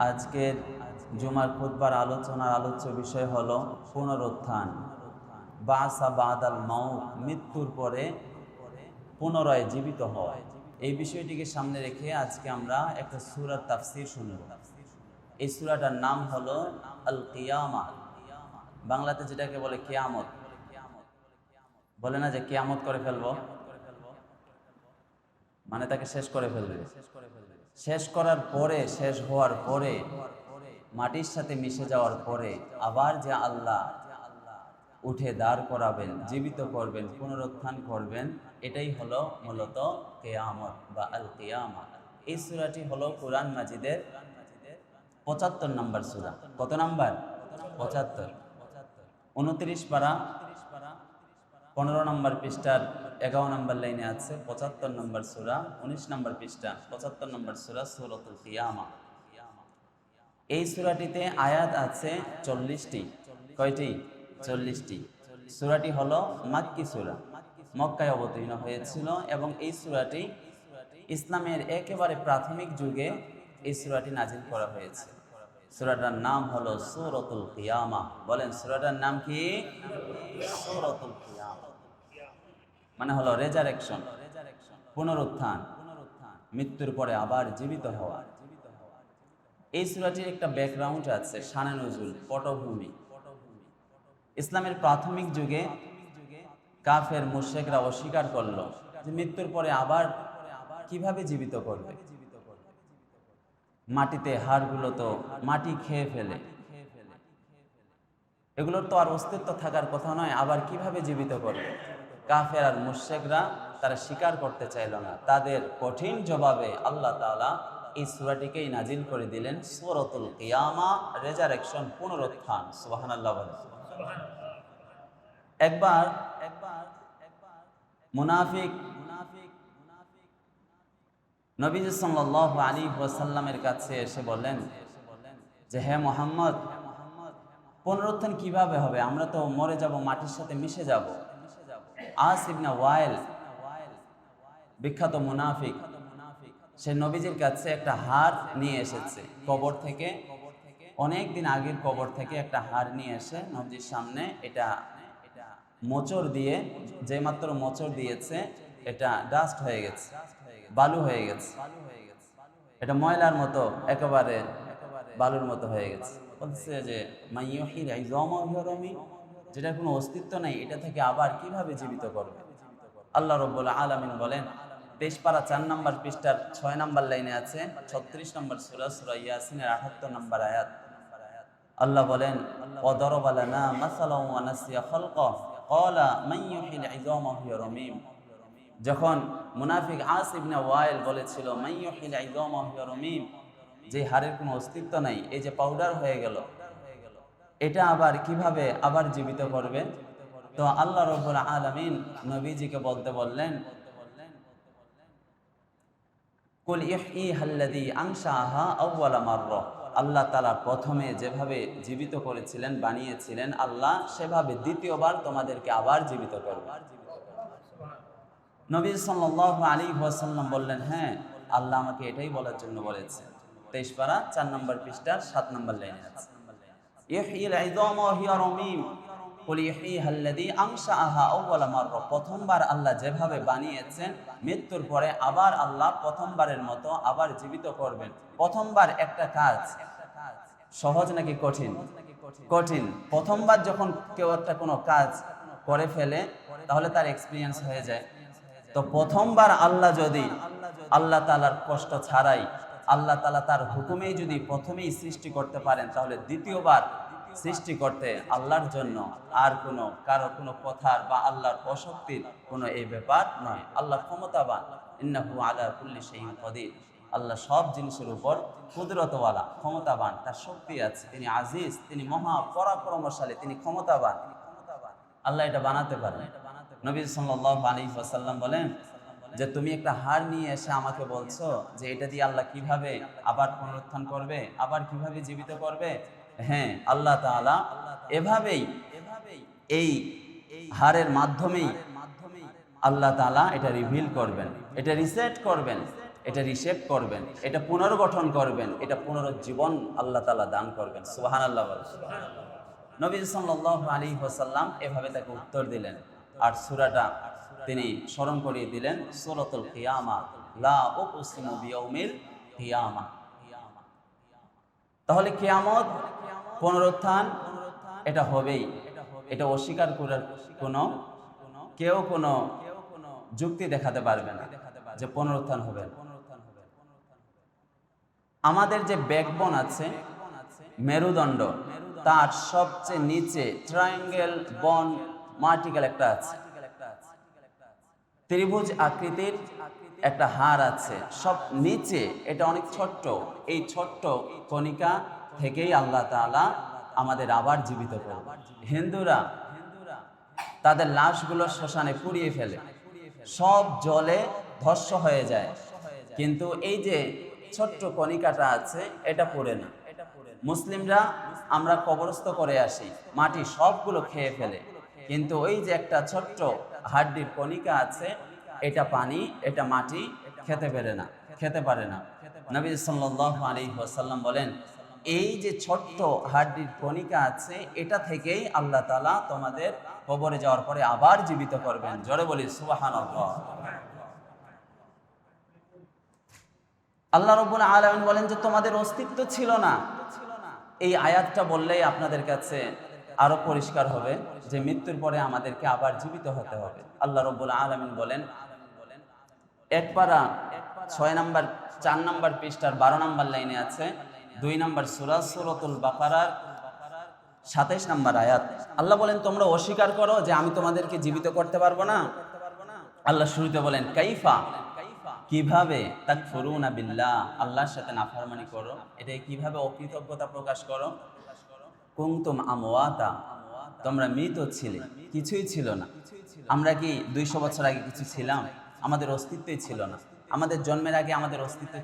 আজকের জুমার খুতবার আলোচনার আলোচ্য বিষয় হলো পুনরুত্থান, বাসা বাদাল মাউত, মৃত্যুর পরে পুনরায় জীবিত হওয়া। এই বিষয়টিকে সামনে রেখে আজকে আমরা একটা সূরার তাফসীর শুনব। এই সূরাটার নাম হলো আল কিয়ামা, বাংলাতে যেটাকে বলে কিয়ামত। বলে না যে কিয়ামত করে ফেলবো, মানে তাকে শেষ করে ফেলবে। শেষ করার পরে, শেষ হওয়ার পরে, মাটির সাথে মিশে যাওয়ার পরে আবার যে আল্লাহ উঠে দাঁড় করাবেন, জীবিত করবেন, পুনরুত্থান করবেন, এটাই হলো মূলত কিয়ামত বা আল কিয়ামা। এই সূরাটি হলো কুরআন মাজিদের ৭৫ নম্বর সূরা। কত নাম্বার? ৭৫। ২৯ পারা ১৫ নম্বর পৃষ্ঠার ১১ নম্বর লাইনে আছে ৭৫ নম্বর সূরা, ১৯ নম্বর পৃষ্ঠা ৭৫ নম্বর সূরা, সূরাতুল কিয়ামা। এই সূরাটিতে আয়াত আছে ৪০টি। কয়টি? ৪০টি। সূরাটি হলো মাক্কি সূরা, মক্কায় অবতীর্ণ হয়েছিল এবং এই সূরাটি ইসলামের একেবারে প্রাথমিক যুগে এই সূরাটি নাজিল করা হয়েছে। সূরাটার নাম হলো সূরাতুল কিয়ামা। বলেন, সূরাটার নাম কি? সূরাতুল কিয়ামা মানে হলো রেজারেকশন, পুনরুত্থান, মৃত্যুর পরে আবার জীবিত হওয়া। এই সূরাটির একটা ব্যাকগ্রাউন্ড আছে, শানে নজুল, পটভূমি। ইসলামের প্রাথমিক যুগে কাফের মুশরিকরা অস্বীকার করলো যে মৃত্যুর পরে আবার কিভাবে জীবিত করবে। মাটিতে হাড়গুলো তো মাটি খেয়ে ফেলে, এগুলোর তো আর অস্তিত্ব থাকার কথা নয়, আবার কিভাবে জীবিত করবে। কাফের আর মুশরিকরা তারা স্বীকার করতে চাইল না। তাদের কঠিন জবাবে আল্লাহ তাআলা এই সূরাটিকেই নাজিল করে দিলেন, সূরাতুল কিয়ামা, রেজারেকশন, পুনরুত্থান। সুবহানাল্লাহ বলেন। একবার মুনাফিক নবীজি সাল্লাল্লাহু আলাইহি ওয়াসাল্লামের কাছে এসে বললেন যে, হে মুহাম্মদ, পুনরুত্থান কিভাবে হবে? আমরা তো মরে যাব, মাটির সাথে মিশে যাব। আস ইবনে ওয়াইল, বিখ্যাত মুনাফিক, সে নবীজির কাছে একটা হাড় নিয়ে এসেছে কবর থেকে, অনেক দিন আগের কবর থেকে একটা হাড় নিয়ে এসে নবীজির সামনে এটা মোচড় দিয়ে, যে মাত্র মোচড় দিয়েছে এটা ডাস্ট হয়ে গেছে, বালু হয়ে গেছে, এটা ময়লার মতো, একেবারে বালুর মতো হয়ে গেছে। বলছে যে মাইয়ুহিল ইযামা ওয়া হিয়া রামীম, যেটা কোনো অস্তিত্ব নাই, এটা থেকে আবার কিভাবে জীবিত করবে? আল্লাহ রাব্বুল আলামিন বলেন, ২৩ পারা ৪ নম্বর পৃষ্ঠার ৬ নম্বর লাইনে আছে ৩৬ নম্বর সূরা, সূরা ইয়াসিনের ৭৮ নম্বর আয়াত। আল্লাহ বলেন, ওয়া দারাবা লানা মাসালান ওয়া নাসিয়া খালকাহু ক্বালা মাইয়ুহিল ইযামা ওয়া হিয়া রামীম। যখন মুনাফিক আস ইবনে ওয়াইল বলেছিল মাইয়ুহিল ইযামা ওয়া হিয়া রামীম, যে হাড়ের কোনো অস্তিত্ব নাই, এই যে পাউডার হয়ে গেল, এটা আবার কিভাবে আবার জীবিত করবে? তো আল্লাহ রাব্বুল আলামিন নবীজিকে বলতে বললেন, কুল ইহইহাল্লাযী আনশাআহা আউওয়ালা মাররা। আল্লাহ তাআলা প্রথমে যেভাবে জীবিত করেছিলেন, বানিয়েছিলেন, আল্লাহ সেভাবে দ্বিতীয়বার তোমাদেরকে আবার জীবিত করবে। নবী সাল্লাল্লাহু আলাইহি ওয়াসাল্লাম বললেন, হ্যাঁ, আল্লাহ আমাকে এটাই বলার জন্য বলেছে। ২৩ পারা ৪ নম্বর পৃষ্ঠার ৭ নম্বর লাইনে আছে, ইহইল ইযামা ওয়া হিয়া রামীম কুল ইহইহাল্লাযী আনশাআহা আউওয়ালা মাররা। প্রথমবার আল্লাহ যেভাবে বানিয়েছেন, মৃত্যুর পরে আবার আল্লাহ প্রথমবারের মতো আবার জীবিত করবেন। প্রথমবার একটা কাজ সহজ নাকি কঠিন? কঠিন। প্রথমবার যখন কেউ একটা কোনো কাজ করে ফেলে, তাহলে তার এক্সপিরিয়েন্স হয়ে যায়। তো প্রথমবার আল্লাহ যদি আল্লাহ তাআলার কষ্ট ছাড়াই, আল্লাহ তাআলা তার হুকুমেই যদি প্রথমেই সৃষ্টি করতে পারেন, তাহলে দ্বিতীয়বার সৃষ্টি করতে আল্লাহর জন্য আর কারো কোনো কথার বা আল্লাহর অশক্তির কোনো এই ব্যাপার নয়। আল্লাহ ক্ষমতাবান, ইন্নাহু আলা কুল্লি শাইইন কাদির। আল্লাহ সব জিনিসের উপর কুদরতওয়ালা, ক্ষমতাবান, তার শক্তি আছে। তিনি আজিজ, তিনি মহা পরাক্রমশালী, তিনি ক্ষমতাবান। আল্লাহ এটা বানাতে পারেন। নবী সাল্লাল্লাহু আলাইহি ওয়াসাল্লাম বলেন যে, তুমি একটা হাড় নিয়ে এসে আমাকে বলছো যে এটা দিয়ে আল্লাহ কিভাবে আবার পুনরুত্থান করবে, আবার কিভাবে জীবিত করবে? হ্যাঁ, আল্লাহ তাআলা এভাবেই, এই হাড়ের মাধ্যমেই আল্লাহ তাআলা এটা রিভিল করবেন, এটা রিসেট করবেন। এটা রিসেপ করবেন, এটা পুনর্গঠন করবেন, এটা পুনরুজ্জীবন আল্লাহ তাআলা দান করবেন। সুবহানাল্লাহ বলেন। নবী সাল্লাল্লাহু আলাইহি ওয়াসাল্লাম এভাবে তাকে উত্তর দিলেন। আর সূরাটা তিনি স্মরণ করিয়ে দিলেন, সূরাতুল কিয়ামা, লা উকসিমু বিয়াউমিল কিয়ামা। তাহলে কিয়ামত, পুনরুত্থান এটা হবেই, এটা অস্বীকার করার কেউ কোনো যুক্তি দেখাতে পারবে না যে পুনরুত্থান হবে। আমাদের যে ব্যাকবোন আছে, মেরুদণ্ড, তার সবচেয়ে নিচে ট্রায়াঙ্গেল বন মার্টিক্যাল একটা আছে, ত্রিভুজ আকৃতির একটা হাড় আছে সব নিচে, এটা অনেক ছোট্ট। এই ছোট্ট কণিকা থেকেই আল্লাহ তাআলা আমাদের আবার জীবিত করবে। হিন্দুরা তাদের লাশগুলো শ্মশানে পুড়িয়ে ফেলে, সব জলে ধ্বংস হয়ে যায়, কিন্তু এই যে ছোট্ট কণিকাটা আছে এটা পড়ে না। মুসলিমরা আমরা কবরস্থ করে আসি, মাটি সবগুলো খেয়ে ফেলে, কিন্তু ওই যে একটা ছোট্ট হাড্ডির কণিকা আছে, এটা পানি, এটা মাটি খেতে পারে না। নবী সাল্লাল্লাহু আলাইহি ওয়াসাল্লাম বলেন, এই যে ছোট্ট হাড্ডির কণিকা আছে, এটা থেকেই আল্লাহ তাআলা তোমাদের কবরে যাওয়ার পরে আবার জীবিত করবেন। জোরে বলি সুবহানাল্লাহ। আল্লাহ রাব্বুল আলামিন বলেন যে তোমাদের অস্তিত্ব ছিল না। এই আয়াতটা বললেই আপনাদের কাছে আরো পরিষ্কার হবে যে মৃত্যুর পরে আমাদেরকে আবার জীবিত হতে হবে। আল্লাহ রাব্বুল আলামিন বলেন, এক পারা 6 নম্বর 4 নম্বর পৃষ্ঠার 12 নম্বর লাইনে আছে, 2 নম্বর সূরা সূরাতুল বাকারার 27 নম্বর আয়াত। আল্লাহ বলেন, তোমরা অস্বীকার করো যে আমি তোমাদেরকে জীবিত করতে পারবো না। আল্লাহ শুরুতে বলেন, কাইফা, কিভাবে, তাকফুরুনা বিল্লাহ, আল্লাহর সাথে নাফরমানি করো, এটা কিভাবে অকৃতজ্ঞতা প্রকাশ করো। কুনতুম আমওয়াতা, তোমরা মৃত ছিলে, কিছুই ছিল না। আমরা কি 200 বছর আগে কিছু ছিলাম? আমাদের অস্তিত্বই ছিল না। আমাদের জন্মের আগে আমাদের অস্তিত্ব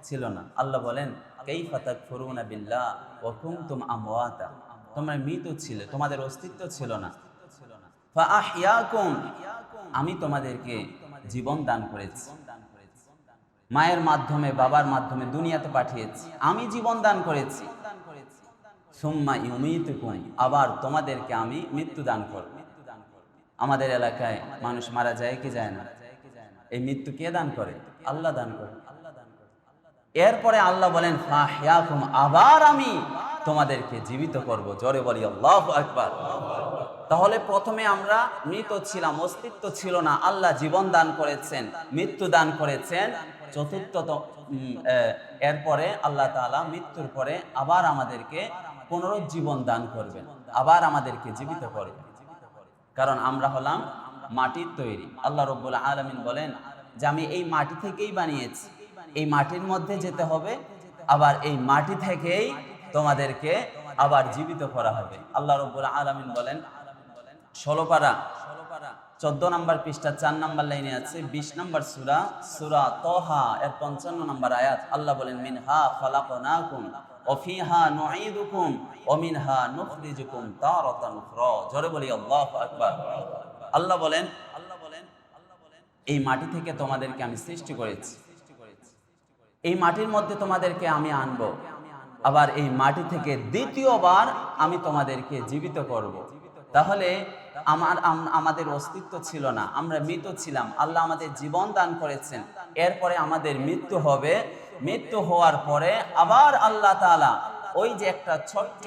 ছিল না। আল্লাহ বলেন, কাইফা তাকফুরুনা বিল্লাহ ওয়া কুনতুম আমওয়াতা, তোমরা মৃত ছিলে, তোমাদের অস্তিত্ব ছিল না। ফাআহইয়াকুম, আমি তোমাদেরকে জীবন দান করেছি, মায়ের মাধ্যমে বাবার মাধ্যমে দুনিয়াতে পাঠিয়েছি, আমি জীবন দান করেছি। সুম্মা ইউমীতুকুম, আবার তোমাদেরকে আমি মৃত্যু দান করব। আমাদের এলাকায় মানুষ মারা যায় কি যায় না? এই মৃত্যু কে দান করে? আল্লাহ দান করে। এরপরে আল্লাহ বলেন, ফাহইয়াকুম, আবার আমি তোমাদেরকে জীবিত করব। জোরে বলি আল্লাহু আকবার। তাহলে প্রথমে আমরা মৃত ছিলাম, অস্তিত্ব ছিল না, আল্লাহ জীবন দান করেছেন, মৃত্যু দান করেছেন। চতুর্থত এরপরে আল্লাহ তাআলা মৃত্যুর পরে আবার আমাদেরকে পুনরুজ্জীবন দান করবেন, আবার আমাদেরকে জীবিত করবেন, কারণ আমরা হলাম মাটির তৈরি। আল্লাহ রাব্বুল আলামিন বলেন যে আমি এই মাটি থেকেই বানিয়েছি, এই মাটির মধ্যে যেতে হবে, আবার এই মাটি থেকেই তোমাদেরকে আবার জীবিত করা হবে। আল্লাহ রাব্বুল আলামিন বলেন, 16 পারা 14 নম্বর পৃষ্ঠা 4 নম্বর লাইনে আছে, 20 নম্বর সূরা তাহা এর 55 নম্বর আয়াত। আল্লাহ বলেন, মিনহা খালাকনাকুম ওয়া ফিহা নুঈদুকুম ওয়া মিনহা নুখরিজুকুম তারাতান উখরা। জোরে বলি আল্লাহু আকবার। আল্লাহ বলেন, এই মাটি থেকে তোমাদেরকে আমি সৃষ্টি করেছি, এই মাটির মধ্যে তোমাদেরকে আমি আনব, আবার এই মাটি থেকে দ্বিতীয়বার আমি তোমাদেরকে জীবিত করব। তাহলে আমাদের অস্তিত্ব ছিল না, আমরা মৃত ছিলাম, আল্লাহ আমাদের জীবন দান করেছেন, এরপরে আমাদের মৃত্যু হবে। মৃত্যু হওয়ার পরে আবার আল্লাহ তাআলা ওই যে একটা ছোট্ট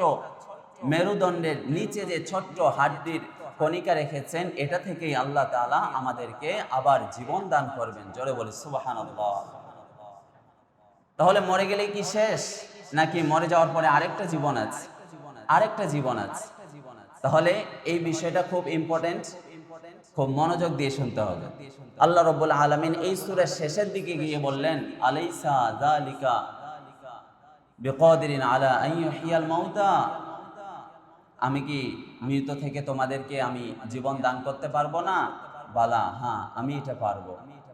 মেরুদণ্ডের নিচে যে ছোট্ট হাড্ডির কণিকা রেখেছেন, এটা থেকেই আল্লাহ তাআলা আমাদেরকে আবার জীবন দান করবেন। জোরে বলি সুবহানাল্লাহ। তাহলে মরে গেলে কি শেষ, নাকি মরে যাওয়ার পরে আরেকটা জীবন আছে? আরেকটা জীবন আছে। তাহলে এই বিষয়টা খুব ইম্পর্টেন্ট, খুব মনোযোগ দিয়ে শুনতে হবে। আল্লাহ রাব্বুল আলামিন এই সূরার শেষের দিকে গিয়ে বললেন, আলাইসা যালিকা বিকাদিরিন আলা আন ইউহিয়াল মাউতা, আমি কি মৃত থেকে তোমাদেরকে আমি জীবন দান করতে পারবো না? বালা, হ্যাঁ আমি এটা পারবো।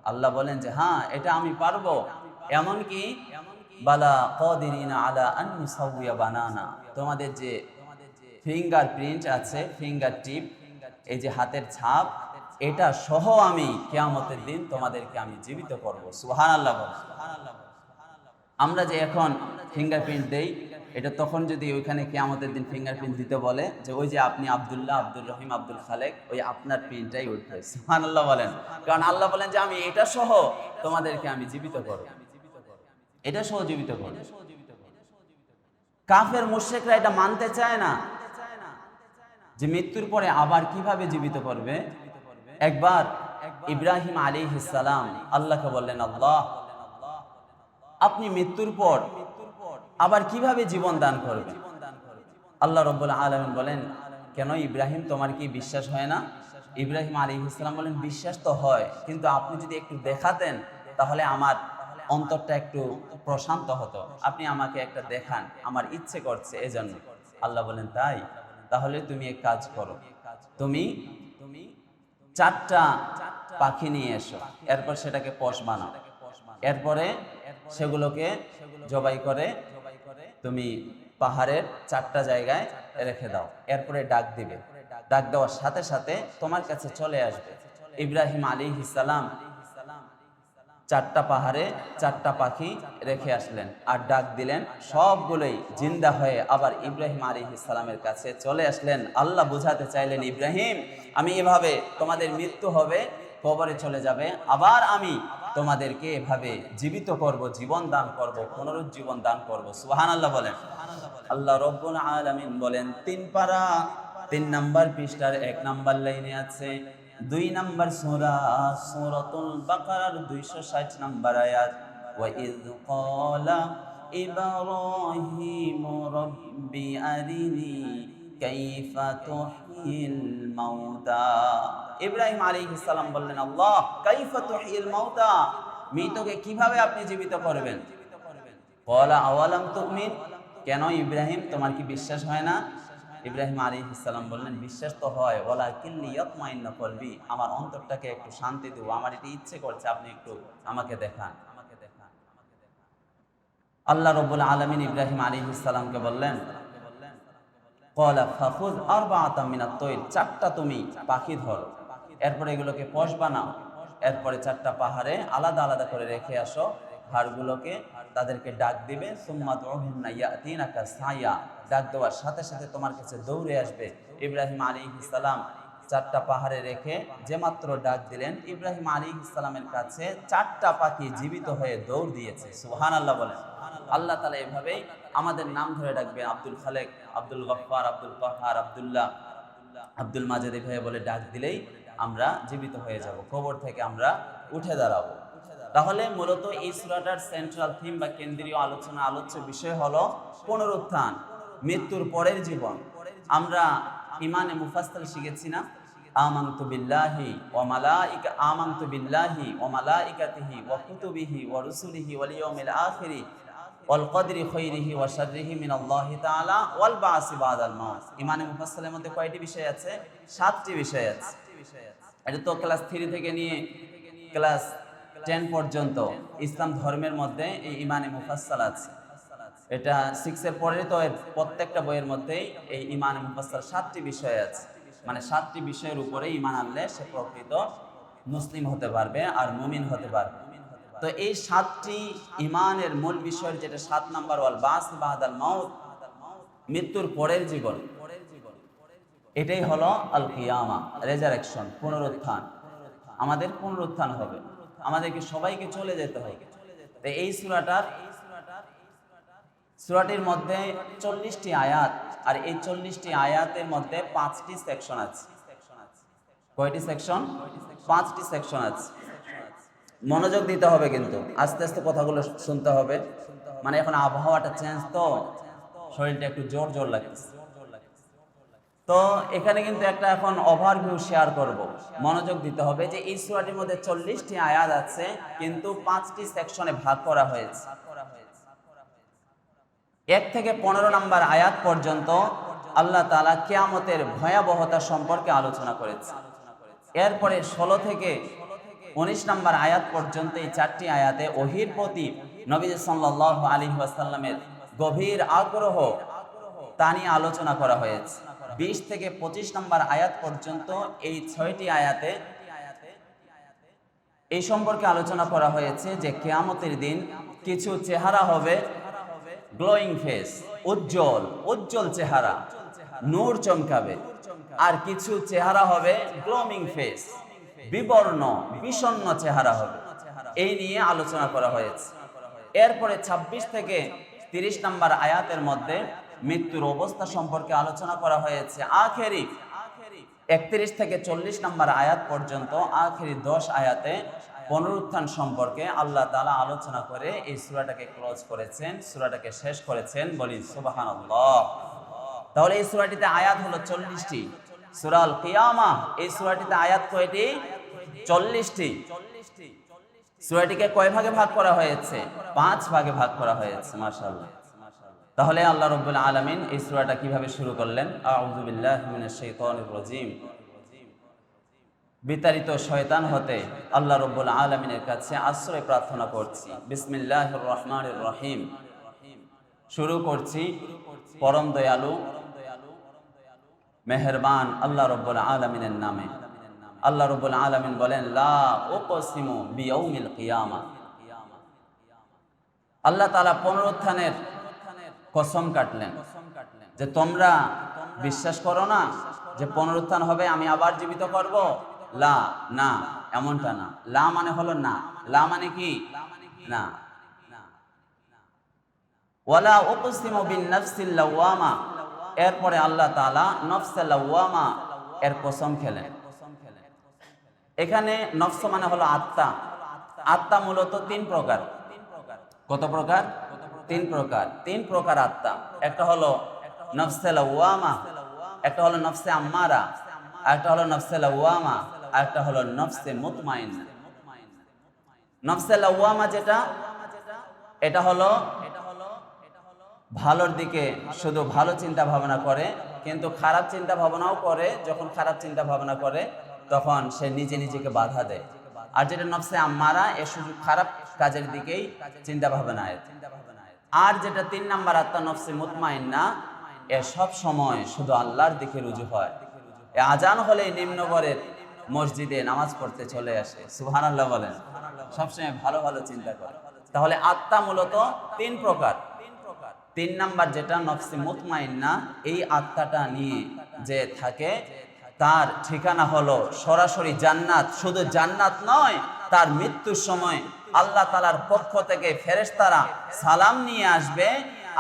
আল্লাহ বলেন যে হ্যাঁ এটা আমি পারবো। এমনকি বালা কাদিরিনা আলা আন নুসাউইয়া বানানা, তোমাদের যে ফিঙ্গার প্রিন্ট আছে, ফিঙ্গার টিপ, এই যে হাতের ছাপ, এটা সহ আমি কিয়ামতের দিন তোমাদেরকে আমি জীবিত করব। সুবহানাল্লাহ বলেন। আমরা যে এখন ফিঙ্গারপ্রিন্ট দেই, এটা তখন যদি ওইখানে কিয়ামতের দিন ফিঙ্গারপ্রিন্ট দিতে বলে যে ওই যে আপনি আব্দুল্লাহ, আব্দুর রহিম, আব্দুল খালেক, ওই আপনার প্রিন্টটাই উঠবে। সুবহানাল্লাহ বলেন। কারণ আল্লাহ বলেন যে আমি এটা সহ তোমাদেরকে আমি জীবিত করব, এটা সহ জীবিত করব। কাফের মুশরিকরা এটা মানতে চায় না যে মৃত্যুর পরে আবার কিভাবে জীবিত করবে। একবার ইব্রাহিম আলাইহিস সালাম আল্লাহকে বললেন, আল্লাহ আপনি মৃত্যুর পর আবার কিভাবে জীবন দান করবেন? আল্লাহ রাব্বুল আলামিন বলেন, কেন ইব্রাহিম তোমার কি বিশ্বাস হয় না? ইব্রাহিম আলাইহিস সালাম বলেন, বিশ্বাস তো হয়, কিন্তু আপনি যদি একটু দেখাতেন তাহলে আমার অন্তরটা একটু প্রশান্ত হতো। আপনি আমাকে একটা দেখান, আমার ইচ্ছে করছে এজন্য। আল্লাহ বলেন, তাই? তাহলে তুমি এক কাজ করো, তুমি 4টা পাখি নিয়ে এসো, এরপর সেটাকে পোষ বানাও, এরপরে সেগুলোকে জবাই করে তুমি পাহাড়ের 4টা জায়গায় রেখে দাও, এরপরে ডাক দিবে, ডাক দেওয়ার সাথে সাথে তোমার কাছে চলে আসবে। ইব্রাহিম আলাইহিস সালাম 4টা পাহাড়ে 4টা পাখি রেখে আসলেন আর ডাক দিলেন, সবগুলোই জিন্দা হয়ে আবার ইব্রাহিম আলাইহিস সালামের কাছে চলে আসলেন। আল্লাহ বুঝাতে চাইলেন, ইব্রাহিম আমি এভাবে তোমাদের মৃত্যু হবে, কবরে চলে যাবে, আবার আমি তোমাদেরকে এভাবে জীবিত করব, জীবন দান করব, পুনরুজ্জীবন দান করব। সুবহানাল্লাহ বলেন। আল্লাহ রাব্বুল আলামিন বলেন 3 পারা 3 নাম্বার পৃষ্ঠার 1 নাম্বার লাইনে আছে 2 নাম্বার সূরা সূরাতুল বাকারার 260 নাম্বার আয়াত, ওয়া ইয ক্বালা ইব্রাহিমু রাব্বি আরিনি কাইফা তুহয়িল মাউতা। ইব্রাহিম আলাইহিস সালাম বললেন, আল্লাহ কাইফা তুহয়িল মাউতা, মৃতকে কিভাবে আপনি জীবিত করবেন? ক্বালা আওয়ালাম তুমিন, কেন ইব্রাহিম তোমার কি বিশ্বাস হয় না? ইব্রাহিম আলাইহিস সালাম বললেন, বিশ্বাস তো হয়, ওয়ালাকিন লিয়াতমাইন্না কলবি, আমার অন্তরটাকে একটু শান্তি দেব, আমার এটা ইচ্ছে করছে, আপনি একটু আমাকে দেখান। আল্লাহ রাব্বুল আলামিন ইব্রাহিম আলাইহিস সালামকে বললেন, ক্বালা ফাখুয আরবাআতাম মিনাত তায়র, 4টা তুমি পাখি ধরো, এরপরে এগুলোকে পোষ বানাও, এরপরে 4টা পাহাড়ে আলাদা আলাদা করে রেখে আসো, হাড়গুলোকে তাদেরকে ডাক দিবে, সুম্মা দুহুন্না ইয়াতিনাকা সায়া, ডাক দেওয়ার সাথে সাথে তোমার কাছে দৌড়ে আসবে। ইব্রাহিম আলাইহিস সালাম 4টা পাহাড়ে রেখে যে মাত্র ডাক দিলেন, ইব্রাহিম আলাইহিস সালামের কাছে 4টা পাখি জীবিত হয়ে দৌড় দিয়েছে। সুবহানাল্লাহ বলেন। আল্লাহ তাআলা এভাবেই আমাদের নাম ধরে ডাকবেন, আব্দুল খালেক, আব্দুল গফফার, আব্দুল কাহার, আব্দুল্লাহ, আব্দুল মাজেদ, এভাবে বলে ডাক দিলেই আমরা জীবিত হয়ে যাব, কবর থেকে আমরা উঠে দাঁড়াবো। তাহলে মূলত এই সূরাটার সেন্ট্রাল থিম বা কেন্দ্রীয় আলোচনা, আলোচ্য বিষয় হলো পুনরুত্থান, মৃত্যুর পরের জীবন। আমরা ইমানে মুফাসসাল শিখেছি না, আমানতু বিল্লাহি ওয়া মালাইকাতিহি ওয়া কুতুবিহি ওয়া রুসুলিহি ওয়াল ইয়াউমিল আখিরি ওয়াল কদরি খাইরিহি ওয়া শাররিহি মিনাল্লাহি তাআলা ওয়াল বা'সি বাদাল মাউত। ইমানে মুফাসসালের মধ্যে কয়টি বিষয় আছে? 7টি বিষয় আছে। এটা তো ক্লাস 3 থেকে নিয়ে ক্লাস 10 পর্যন্ত ইসলাম ধর্মের মধ্যে এই ইমানে মুফাসসাল আছে। এটা 6 এর পরে তো প্রত্যেকটা বইয়ের মধ্যেই এই ইমানে মুফাসসাল 7টি বিষয় আছে। মানে 7টি বিষয়ের উপরে ঈমান আনলে সে প্রকৃত মুসলিম হতে পারবে আর মুমিন হতে পারবে। তো এই 7টি ঈমানের মূল বিষয়ের যেটা 7 নাম্বার, ওয়াল বাস বাদাল মাউত, মৃত্যুর পরের জীবন, এটাই হলো আল কিয়ামা, রেজারেকশন, পুনরুত্থান। আমাদের পুনরুত্থান হবে, আমাদেরকে সবাইকে চলে যেতে হবে। তো এই সূরাটির মধ্যে 40টি আয়াত, আর এই 40টি আয়াতের মধ্যে 5টি সেকশন আছে। কয়টি সেকশন? 5টি সেকশন আছে। মনোযোগ দিতে হবে, কিন্তু আস্তে আস্তে কথাগুলো শুনতে হবে। মানে এখন আবহাওয়াটা চেঞ্জ, তো শরীরটা একটু জোর জোর লাগতেছে। তো এখানে কিন্তু একটা এখন ওভারভিউ শেয়ার করব, মনোযোগ দিতে হবে যে এই সূরাটির মধ্যে 40টি আয়াত আছে, কিন্তু 5টি সেকশনে ভাগ করা হয়েছে। 1 থেকে 15 নাম্বার আয়াত পর্যন্ত আল্লাহ তাআলা কিয়ামতের ভয়াবহতা সম্পর্কে আলোচনা করেছে। এরপরে 16 থেকে 19 নাম্বার আয়াত পর্যন্ত এই 4টি আয়াতে ওহীর প্রতি নবী সাল্লাল্লাহু আলাইহি ওয়াসাল্লামের গভীর আগ্রহ তা নিয়ে আলোচনা করা হয়েছে। 20 থেকে 25 নাম্বার আয়াত পর্যন্ত এই 6টি আয়াতে এই সম্পর্কে আলোচনা করা হয়েছে যে কিয়ামতের দিন কিছু চেহারা হবে গ্লোয়িং ফেস, উজ্জ্বল উজ্জ্বল চেহারা, নূর চমকাবে, আর কিছু চেহারা হবে গ্লোমিং ফেস, বিবর্ণ বিষণ্ণ চেহারা হবে। এই নিয়ে আলোচনা করা হয়েছে। এরপরে 26 থেকে 30 নম্বর আয়াতের মধ্যে মৃত্যুর অবস্থা সম্পর্কে আলোচনা করা হয়েছে। আখেরি 31 থেকে 40 নম্বর আয়াত পর্যন্ত আখেরি 10 আয়াতে পুনরুত্থান সম্পর্কে আল্লাহ তাআলা আলোচনা করে এই সূরাটাকে ক্লোজ করেছেন, সূরাটাকে শেষ করেছেন। বলি সুবহানাল্লাহ। তাহলে এই সূরাটিতে আয়াত হলো 40টি। সূরা আল কিয়ামাহ, এই সূরাটিতে আয়াত কয়টি? 40টি। সূরাটিকে কয় ভাগে ভাগ করা হয়েছে? 5 ভাগে ভাগ করা হয়েছে। মাশাআল্লাহ। তাহলে আল্লাহ রাব্বুল আলামিন এই সূরাটা কিভাবে শুরু করলেন? আউযু বিল্লাহি মিনাশ শাইতানির রাজীম। বিতাড়িত শয়তান হতে আল্লাহ রাব্বুল আলামিনের কাছে আশ্রয় প্রার্থনা করছি। বিসমিল্লাহির রহমানির রহিম। শুরু করছি পরম দয়ালু মেহেরবান আল্লাহ রাব্বুল আলামিনের নামে। আল্লাহ রাব্বুল আলামিন বলেন, লা উকসিমু বিয়াউমিল কিয়ামাহ। আল্লাহ তাআলা পুনরুত্থানের কসম কাটলেন যে তোমরা বিশ্বাস করো না যে পুনরুত্থান হবে, আমি আবার জীবিত করব? লা, না, এমনটা না। লা মানে হলো না। লা মানে কি? না। ওয়ালা উকসিমু বিন নাফসিল লাওয়ামা। এরপরে আল্লাহ তাআলা নফসে লাওয়ামা এর কসম খেলেন। এখানে নফস মানে হলো আত্মা। আত্মা মূলত 3 প্রকার। কত প্রকার? 3 প্রকার। 3 প্রকার আত্মা। একটা হলো নফসে লাওয়ামা, একটা হলো নফসে আম্মারা, একটা হলো নফসে লাওয়ামা, আর একটা হলো নফসে মুতমাইন্না। নফসে লাওয়ামা যেটা, এটা হলো ভালোর দিকে শুধু ভালো চিন্তা ভাবনা করে, কিন্তু খারাপ চিন্তা ভাবনাও করে। যখন খারাপ চিন্তা ভাবনা করে তখন সে নিজে নিজেকে বাধা দেয়। আর যেটা নফসে আম্মারা, এ শুধু খারাপ কাজের দিকেই চিন্তা ভাবনা। আর যেটা 3 নাম্বার আত্মা নফসে মুতমাইন্না, এ সব সময় শুধু আল্লাহর দিকে রুজু হয়। এ আজান হলে নিম্নগরের মসজিদে নামাজ পড়তে চলে আসে। সুবহানাল্লাহ বলেন। সবসময় ভালো ভালো চিন্তা করে। তাহলে আত্মা মূলত 3 প্রকার। 3 নাম্বার যেটা নফসে মুতমাইন্না, এই আত্মাটা নিয়ে যে থাকে তার ঠিকানা হলো সরাসরি জান্নাত। শুধু জান্নাত নয়, তার মৃত্যুর সময় আল্লাহ তাআলার পক্ষ থেকে ফেরেশতারা সালাম নিয়ে আসবে,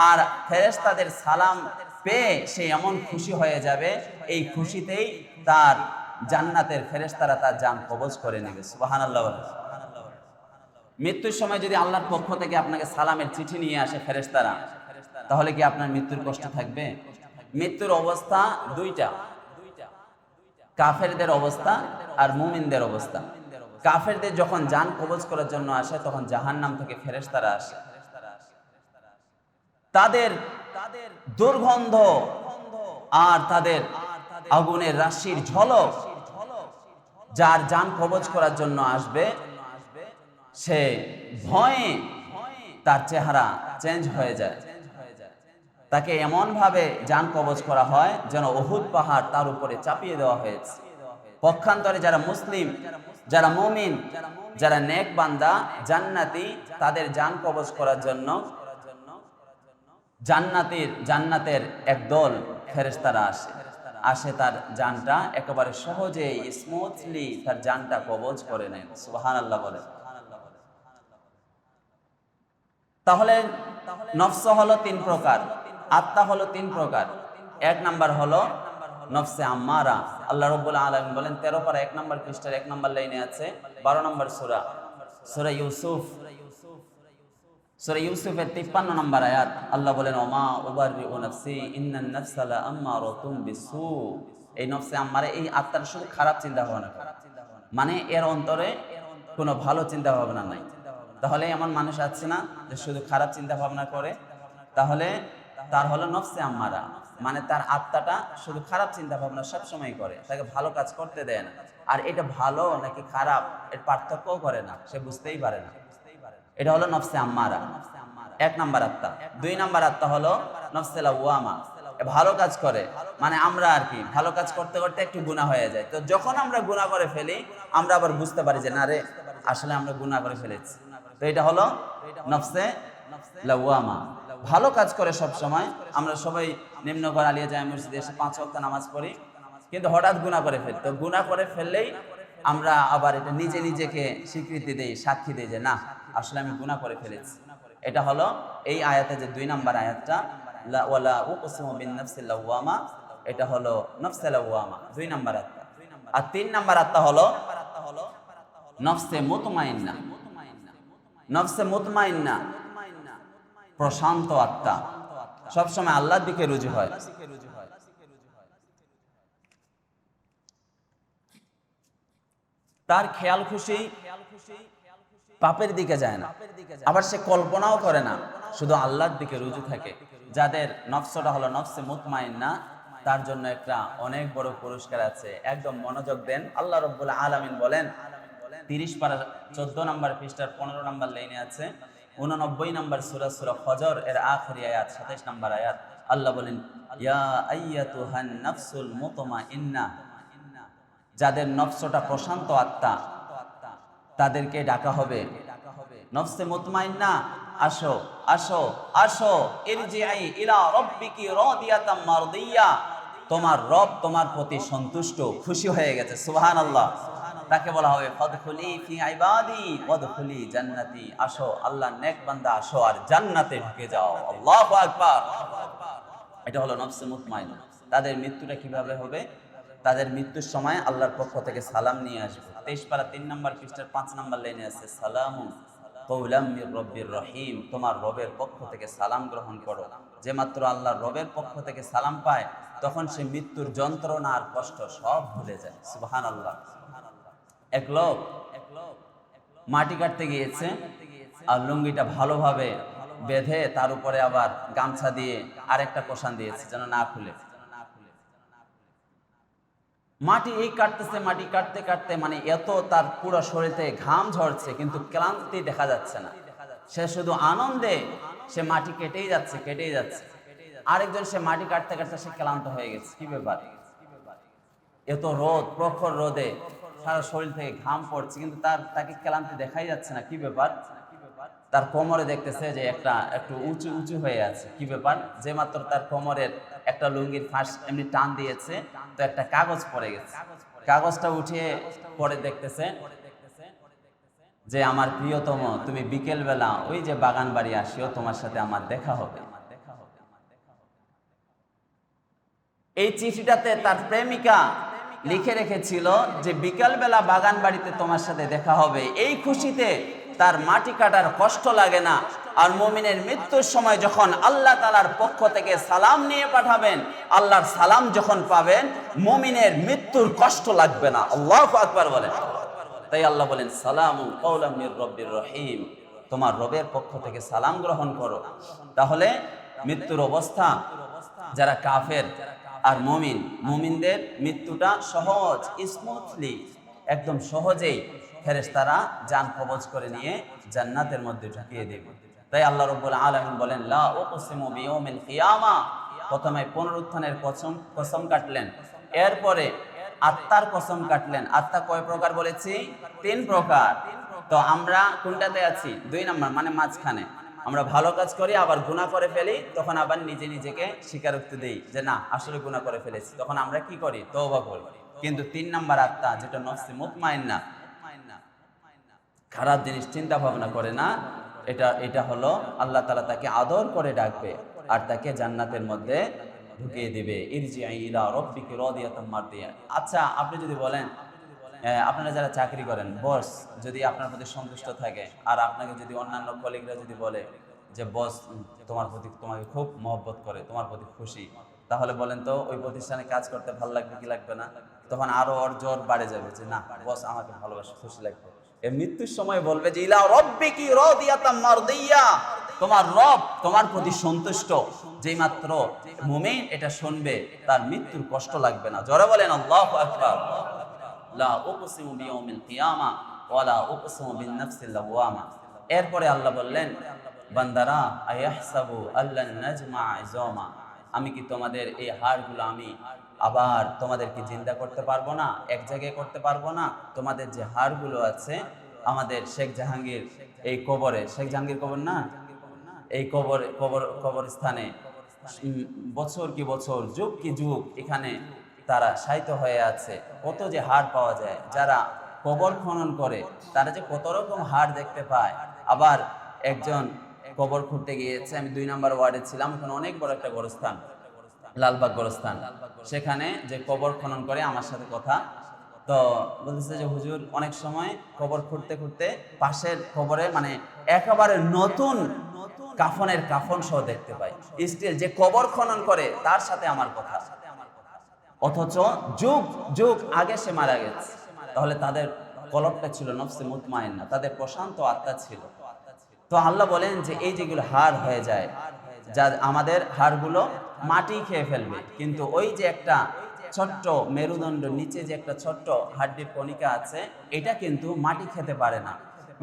আর ফেরেশতাদের সালাম পেয়ে সে এমন খুশি হয়ে যাবে, এই খুশিতেই তার জান্নাতের ফেরেশতারা তার জান কবজ করে নেবে। সুবহানাল্লাহ। মৃত্যুর সময় যদি আল্লাহর পক্ষ থেকে আপনাকে সালামের চিঠি নিয়ে আসে ফেরেশতারা, তাহলে কি আপনার মৃত্যুর কষ্ট থাকবে? মৃত্যুর অবস্থা 2টা, কাফেরদের অবস্থা আর মুমিনদের অবস্থা। কাফেরদের যখন জান কবজ করার জন্য আসে তখন জাহান্নাম থেকে ফেরেশতারা আসে। তাদের দুর্গন্ধ আর তাদের আগুনের রাশির ঝলক, যার জান কবজ করার জন্য আসবে সে ভয়ে তার চেহারা চেঞ্জ হয়ে যায়। তাকে এমন ভাবে জান কবজ করা হয় যেন উহুদ পাহাড় তার উপরে চাপিয়ে দেওয়া হয়েছে। পক্ষান্তরে যারা মুসলিম, যারা মুমিন, যারা নেক বান্দা, জান্নাতি, তাদের জান কবজ করার জন্য জান্নাতের একদল ফেরেশতারা আসে তার জানটা একেবারে সহজে স্মুথলি তার জানটা কবজ করে নেন। সুবহানাল্লাহ বলে। তাহলে নফস হলো 3 প্রকার, আত্মা হলো 3 প্রকার। 1 নাম্বার হলো নফসে আম্মারা। আল্লাহ রাব্বুল আলামিন বলেন 13 পারা 1 নম্বর পৃষ্ঠার 1 নম্বর লাইনে আছে 12 নম্বর সূরা, সূরা ইউসুফ। সূরা ইউসুফের 53 নম্বর আয়াত। আল্লাহ বলেন, ওমা উবাররিউ নাফসি ইন্নান নাফসা লাআম্মারাতুম বিসু। এই নফসে আম্মারা, এই আত্মার শুধু খারাপ চিন্তা ভাবনা করে, মানে এর অন্তরে কোনো ভালো চিন্তা ভাবনা নাই। তাহলে এমন মানুষ আছে না যে শুধু খারাপ চিন্তা ভাবনা করে? তাহলে তার হলো নফসে আম্মারা, মানে তার আত্মাটা শুধু খারাপ চিন্তা ভাবনা সবসময় করে, তাকে ভালো কাজ করতে দেয় না। আর এটা ভালো নাকি খারাপ এর পার্থক্যও করে না, সে বুঝতেই পারে না। এটা হলো নফসে আম্মারা, 1 নাম্বার আত্মা। 2 নাম্বার আত্মা হলো নফসে লাওয়ামা। ভালো কাজ করে, মানে আমরা আর কি ভালো কাজ করতে করতে একটু গুনাহ হয়ে যায়। তো যখন আমরা গুনাহ করে ফেলি আমরা আবার বুঝতে পারি যে না রে আসলে আমরা গুনাহ করে ফেলেছি। তো এটা হলো নফসে লাওয়ামা। ভালো কাজ করে সব সময়, আমরা সবাই নিম্নগড় আলিয়া জামে মসজিদে এসে 5 ওয়াক্ত নামাজ পড়ি, কিন্তু হঠাৎ গুনাহ করে ফেলি। তো গুনাহ করে ফেললেই আমরা আবার এটা নিজে নিজেকে স্বীকৃতি দেই, সাক্ষী দেই যে না আসলে আমি গুনাহ করে ফেলেছি। এটা হলো এই আয়াতে যে 2 নম্বর আয়াতটা ওয়ালা উকসিমু বিন নাফসিল লাওয়ামা, এটা হলো নফসে লাওয়ামা 2 নম্বর আয়াত। আর 3 নম্বর আয়াতটা হলো নফসে মুতমাইন্না। নফসে মুতমাইন্না প্রশান্ত আত্মা, সবসময় আল্লাহর দিকে রুজু হয়। তার খেয়াল খুশি পাপের দিকে যায় না, আবার সে কল্পনাও করে না, শুধু আল্লাহর দিকে রুজু থাকে। যাদের নফসটা হলো নফসে মুতমাইন্না, তার জন্য একটা অনেক বড় পুরস্কার আছে। একদম মনোযোগ দেন। আল্লাহ রাব্বুল আলামিন বলেন 30 পারা 14 নম্বর পৃষ্ঠার 15 নম্বর লাইনে আছে, 89 নম্বর সূরা সূরা ফজর এর আখেরি আয়াত 27 নম্বর আয়াত। আল্লাহ বলেন ইয়া আইয়াতুহান নাফসুল মুতমাইন্না, যাদের নফসটা প্রশান্ত আত্মা তাদেরকে ডাকা হবে নফসে মুতমাইন্না, আসো আসো আসো, ইরজিআই ইলা রাব্বিকি রাদিয়াতাম মারদিয়া, তোমার রব তোমার প্রতি সন্তুষ্ট, খুশি হয়ে গেছে। সুবহানাল্লাহ। তাকে বলা হবে ফাদখুলি ফি ইবাদি ওয়াদখুলি জান্নাতি, আসো আল্লাহর নেক বান্দা আসো আর জান্নাতে ঢুকে যাও। আল্লাহু আকবার। এটা হলো নফসে মুতমাইন্না। তাদের মৃত্যুটা কিভাবে হবে? তাদের মৃত্যুর সময় আল্লাহর পক্ষ থেকে সালাম নিয়ে আসবে। 23 পারা 3 নম্বর পৃষ্ঠার 5 নম্বর লাইনে আছে সালামু কওলাম মির রব্বির রহিম, তোমার রবের পক্ষ থেকে সালাম গ্রহণ করো। যে মাত্র আল্লাহর রবের পক্ষ থেকে সালাম পায় তখন সে মৃত্যুর যন্ত্রণা আর কষ্ট সব ভুলে যায়। সুবহানাল্লাহ। এক লোক মাটি কাটতে গিয়েছে আর লুঙ্গিটা ভালোভাবে বেঁধে তার উপরে আবার গামছা দিয়ে আরেকটা কোষান দিয়েছে যেন না খুলে। মাটি এই কাটতেছে, মাটি কাটতে কাটতে মানে এত তার পুরো শরীরে ঘাম ঝরছে কিন্তু ক্লান্তি দেখা যাচ্ছে না। সে শুধু আনন্দে সে মাটি কেটেই যাচ্ছে কেটেই যাচ্ছে। আরেকজন সে মাটি কাটতে কাটতে সে ক্লান্ত হয়ে গেছে। কি ব্যাপার? এত রোদ, প্রখর রোদে সারা শরীর থেকে ঘাম পড়ছে কিন্তু তাকে ক্লান্তি দেখাই যাচ্ছে না। কি ব্যাপার? তার কোমরে দেখতেছে যে একটু উঁচু উঁচু হয়ে আছে। কি ব্যাপার? যে মাত্র তার কোমরের একটা লুঙ্গির ফাঁস এমনি টান দিয়েছে তো একটা কাগজ পড়ে গেছে। কাগজটা উঠিয়ে পরে দেখতেছে যে আমার প্রিয়তম, তুমি বিকেল বেলা ওই যে বাগান বাড়ি আসিও, তোমার সাথে আমার দেখা হবে। এই চিঠিটাতে তার প্রেমিকা লিখে রেখেছিল যে বিকেল বেলা বাগান বাড়িতে তোমার সাথে দেখা হবে। এই খুশিতে তার মাটি কাটার কষ্ট লাগে না। আর মুমিনের মৃত্যুর সময় যখন আল্লাহ তাআলার পক্ষ থেকে সালাম নিয়ে পাঠাবেন, আল্লাহর সালাম যখন পাবেন মুমিনের মৃত্যুর কষ্ট লাগবে না। আল্লাহু আকবার বলেন। তাই আল্লাহ বলেন সালামু কওলাম মির রব্বির রহিম, তোমার রবের পক্ষ থেকে সালাম গ্রহণ করো। তাহলে মৃত্যুর অবস্থা যারা কাফের আর মুমিনদের মৃত্যুটা সহজ, স্মুথলি, একদম সহজেই ফেরেশতারা জান কবজ করে নিয়ে জান্নাতের মধ্যে ঢুকিয়ে দেবে। তাই আল্লাহ রাব্বুল আলামিন বলেন লা উকসিমু বিয়াউমিল কিয়ামা, প্রথমে পুনরুত্থানের কসম কাটলেন, এরপরে আত্মার কসম কাটলেন। আত্মা কয় প্রকার বলেছি? 3 প্রকার। তো আমরা কোনটাতে আছি? 2 নম্বর, মানে মাঝখানে। আমরা ভালো কাজ করি আবার গুনাহ করে ফেলি, তখন আবার নিজে নিজেকে স্বীকারোক্তি দেই যে না আসলে গুনাহ করে ফেলেছি, তখন আমরা কি করি? তওবা করি। কিন্তু 3 নম্বর আত্মা যেটা নফসে মুতমাইন্না, খারাপ জিনিস চিন্তা ভাবনা করে না, এটা হলো আল্লাহ তাআলা তাকে আদর করে ডাকবে আর তাকে জান্নাতের মধ্যে ঢুকিয়ে দিবে। ইরজিআই ইলা রাব্বিকি রাদিয়াতাম মারদিয়া। আচ্ছা, আপনি যদি বলেন, আপনারা যারা চাকরি করেন, বস যদি আপনার প্রতি সন্তুষ্ট থাকে আর আপনাকে যদি অন্যান্য কলিগরা যদি বলে যে বস তোমার প্রতি তোমাকে খুব মহব্বত করে, তোমার প্রতি খুশি, তাহলে বলেন তো ওই প্রতিষ্ঠানে কাজ করতে ভালো লাগবে কি লাগবে না? তখন আরো ওর জোর বাড়ে যাবে যে না বস আমাকে ভালোবাসে, খুশি লাগবে। এর মৃত্যুর সময় বলবে যে ইলা রাব্বিকি রাদিয়াতাম মারদিয়া, তোমার রব তোমার প্রতি সন্তুষ্ট। যেই মাত্র মুমিন এটা শুনবে তার মৃত্যুর কষ্ট লাগবে না। জোরে বলেন আল্লাহু আকবার। লা উকসিমু বিয়াউমিল কিয়ামা ওয়া লা উকসিমু বিন নাফসিল লাওয়ামা। এরপরে আল্লাহ বললেন বান্দারা আয়াহসাবু আল্লান নাজমা ইজামা, আমি কি তোমাদের এই হাড়গুলো আমি আবার তোমাদেরকে জিন্দা করতে পারবো না, এক জায়গায় করতে পারবো না? তোমাদের যে হাড়গুলো আছে আমাদের শেখ জাহাঙ্গীর এই কবরে, শেখ জাহাঙ্গীর কবর না, এই কবরস্থানে বছর কি বছর, যুগ কি যুগ এখানে তারা শায়িত হয়ে আছে। কত যে হাড় পাওয়া যায়, যারা কবর খনন করে তারা যে কত রকম হাড় দেখতে পায়। আবার একজন কবর খুঁড়তে গিয়েছে, আমি 2 নম্বর ওয়ার্ডে ছিলাম, ওখানে অনেক বড় একটা গোরস্থান, লালবাগ গোরস্থান, সেখানে যে কবর খনন করে আমার সাথে কথা, তো বলতেছে যে হুজুর অনেক সময় কবর খুঁড়তে খুঁড়তে পাশের কবরে মানে একেবারে নতুন কাফনের কাফন সহ দেখতে পাই, স্টিল যে কবর খনন করে তার সাথে আমার কথা, অথচ যুগ যুগ আগে সে মারা গেছে। তাহলে তাদের কলবটা ছিল নফসে মুতমাইন্না, তাদের প্রশান্ত আত্মা ছিল। তো আল্লাহ বলেন যে এই যেগুলো হাড় হয়ে যায়, যা আমাদের হাড়গুলো মাটি খেয়ে ফেলবে, কিন্তু ওই যে একটা ছোট্ট মেরুদণ্ড নিচে যে একটা ছোট্ট হাড্ডির কণিকা আছে, এটা কিন্তু মাটি খেতে পারে না।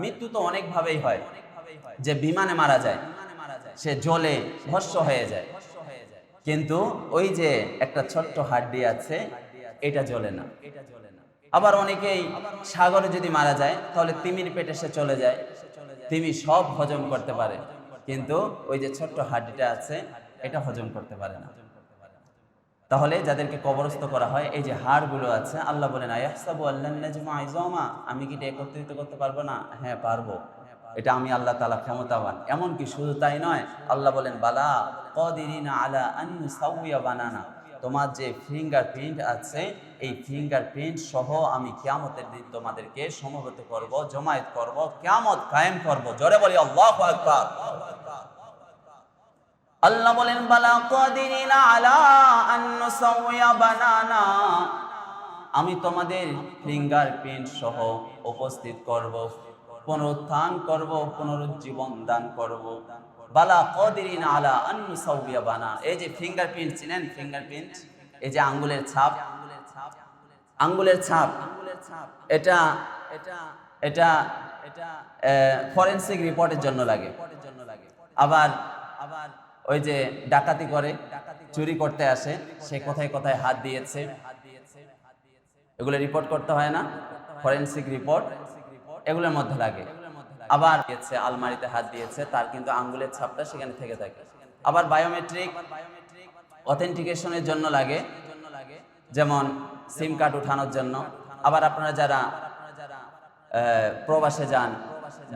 মৃত্যু তো অনেক ভাবেই হয়, যে বিমানে মারা যায়, সে জ্বলে ভস্ম হয়ে যায়, কিন্তু ওই যে একটা ছোট্ট হাড্ডি আছে এটা জ্বলে না। আবার অনেকেই সাগরে যদি মারা যায় তাহলে তিমির পেটে সে চলে যায়, তিমি সব হজম করতে পারে, কিন্তু ওই যে ছোট্ট হাড্ডিটা আছে এটা হজম করতে পারে না। তাহলে যাদেরকে কবরস্থ করা হয়, এই যে হাড়গুলো আছে, আল্লাহ বলেন আয়াহসাবু আল্লান নাজমা ইযামা, আমি কি এটা একত্রিত করতে পারবো না? হ্যাঁ পারবো, এটা আমি আল্লাহ তাআলা ক্ষমতাবান। এমন কি শুধু তাই নয়, আল্লাহ বলেন বালা কাদিরিনা আলা আন নুসাউইয়া বানানা, তোমার যে ফিঙ্গারপ্রিন্ট আছে এই ফিঙ্গারপ্রিন্ট সহ আমি কিয়ামতের দিন তোমাদেরকে সমবেত করব, জমায়েত করব, কিয়ামত কায়েম করব। জোরে বলি আল্লাহু আকবার। আল্লাহ বলেন বালা কাদিরিনা আলা আন নুসাউইয়া বানানা, আমি তোমাদের ফিঙ্গারপ্রিন্ট সহ উপস্থিত করব, পুনরুত্থান করব, পুনরুজ্জীবন দান করব। বালা কাদিরিনা আলা আন নুসাউইয়া বানানা, এই যে ফিঙ্গারপ্রিন্ট ছিলেন, ফিঙ্গারপ্রিন্ট এই যে আঙ্গুলের ছাপ, আঙ্গুলের ছাপ, এটা এটা এটা এটা ফরেনসিক রিপোর্টের জন্য লাগে। আবার ওই যে ডাকাতি করে, চুরি করতে আসে, সে কোথায় কোথায় হাত দিয়েছে এগুলো রিপোর্ট করতে হয় না, ফরেনসিক রিপোর্ট এগুলোর মধ্যে লাগে। আবার আলমারিতে হাত দিয়েছে, তার কিন্তু আঙ্গুলের ছাপটা সেখানে থেকে থাকে। আবার বায়োমেট্রিক অথেন্টিকেশনের জন্য লাগে, যেমন সিম কার্ড উঠানোর জন্য। আবার আপনারা যারা প্রবাসে যান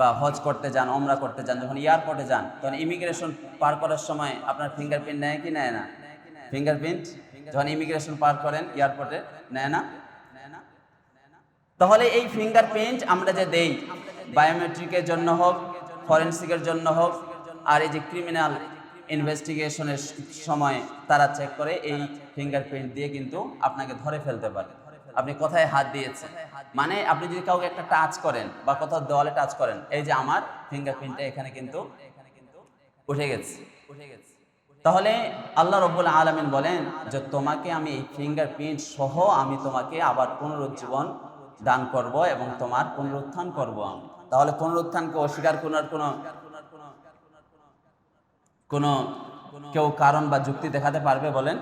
বা হজ করতে যান, ওমরা করতে যান, যখন এয়ারপোর্টে যান তখন ইমিগ্রেশন পার করার সময় আপনার ফিঙ্গারপ্রিন্ট নেয় কি নেয় না? ফিঙ্গারপ্রিন্ট যখন ইমিগ্রেশন পার করেন এয়ারপোর্টে নেয় না? তাহলে এই ফিঙ্গারপ্রিন্ট আমরা যে দেই, বায়োমেট্রিকের জন্য হোক, ফরেনসিকের জন্য হোক, আর এই যে ক্রিমিনাল ইনভেস্টিগেশনের সময় তারা চেক করে, এই ফিঙ্গারপ্রিন্ট দিয়ে কিন্তু আপনাকে ধরে ফেলতে পারে আপনি কোথায় হাত দিয়েছেন। মানে আপনি যদি কাউকে একটা টাচ করেন বা কোথাও দেওয়ালে টাচ করেন, এই যে আমার ফিঙ্গারপ্রিন্টটা এখানে কিন্তু উঠে গেছে। তাহলে আল্লাহ রাব্বুল আলামিন বলেন যে তোমাকে আমি এই ফিঙ্গারপ্রিন্ট সহ আমি তোমাকে আবার পুনরুজ্জীবন দান করব এবং তোমার পুনরুত্থান করব আমি। তাহলে পুনরুত্থানকে অস্বীকার করার কোনো কেউ কারণ বা যুক্তি দেখাতে পারবে বলেন?